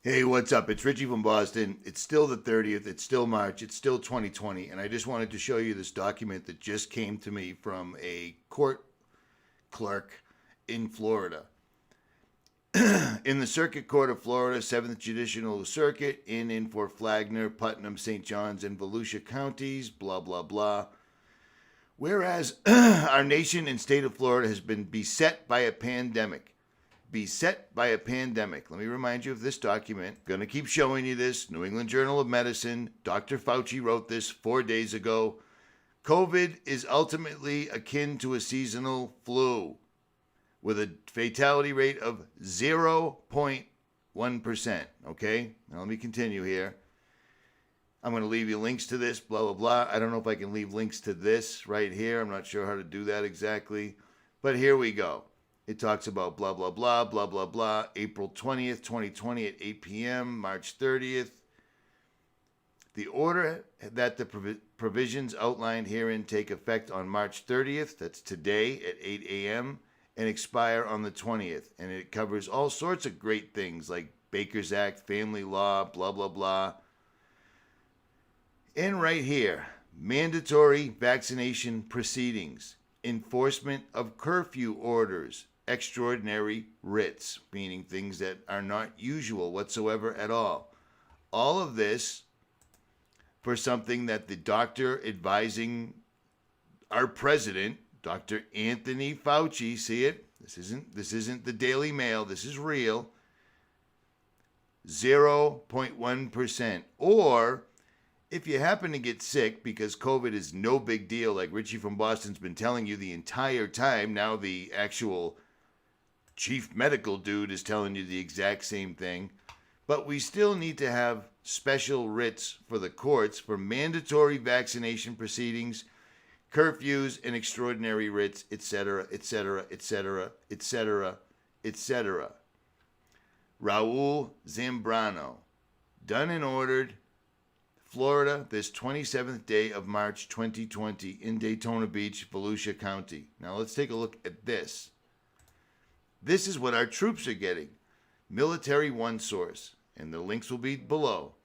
Hey, what's up? It's Richie from Boston. It's still the 30th. It's still March. It's still 2020. And I just wanted to show you this document that just came to me from a court clerk in Florida. In the Circuit Court of Florida, 7th Judicial Circuit, in Fort Flagler, Putnam, St. John's, and Volusia counties, blah, blah, blah. Whereas our nation and state of Florida has been beset by a pandemic. Beset by a pandemic. Let me remind you of this document. Going to keep showing you this. New England Journal of Medicine. Dr. Fauci wrote this 4 days ago. COVID is ultimately akin to a seasonal flu with a fatality rate of 0.1%. Okay? Now let me continue here. I'm going to leave you links to this, blah, blah, blah. I don't know if I can leave links to this right here. I'm not sure how to do that exactly. But here we go. It talks about blah, blah, blah, blah, blah, blah. April 20th, 2020 at 8 p.m., March 30th. The order that the provisions outlined herein take effect on March 30th, that's today at 8 a.m., and expire on the 20th. And it covers all sorts of great things like Baker's Act, family law, blah, blah, blah. And right here, mandatory vaccination proceedings, enforcement of curfew orders, extraordinary writs, meaning things that are not usual whatsoever at all. All of this for something that the doctor advising our president, Dr. Anthony Fauci, see it? This isn't the Daily Mail, this is real. 0.1%. Or if you happen to get sick, because COVID is no big deal, like Richie from Boston's been telling you the entire time, now the actual chief medical dude is telling you the exact same thing. But we still need to have special writs for the courts for mandatory vaccination proceedings, curfews, and extraordinary writs, etc., etc., etc., etc., etc. Raul Zambrano, done and ordered, Florida, this 27th day of March 2020 in Daytona Beach, Volusia County. Now let's take a look at this. This is what our troops are getting. Military One Source, and the links will be below.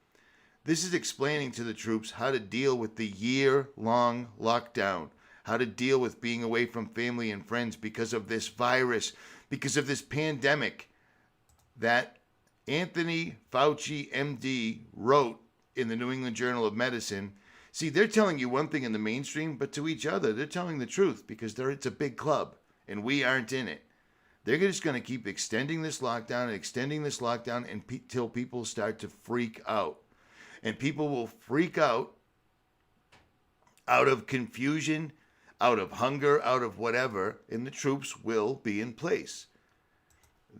This is explaining to the troops how to deal with the year-long lockdown, how to deal with being away from family and friends because of this virus, because of this pandemic that Anthony Fauci, MD, wrote in the New England Journal of Medicine. See, they're telling you one thing in the mainstream, but to each other, they're telling the truth because it's a big club, and we aren't in it. They're just going to keep extending this lockdown until people start to freak out. And people will freak out of confusion, out of hunger, out of whatever, and the troops will be in place.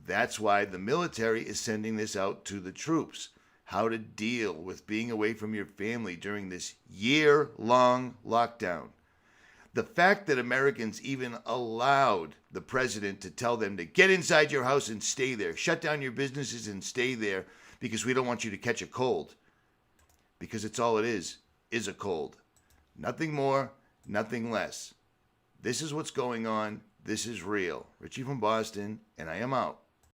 That's why the military is sending this out to the troops. How to deal with being away from your family during this year-long lockdown. The fact that Americans even allowed the president to tell them to get inside your house and stay there, shut down your businesses and stay there because we don't want you to catch a cold. Because it's all it is a cold. Nothing more, nothing less. This is what's going on. This is real. Richie from Boston, and I am out.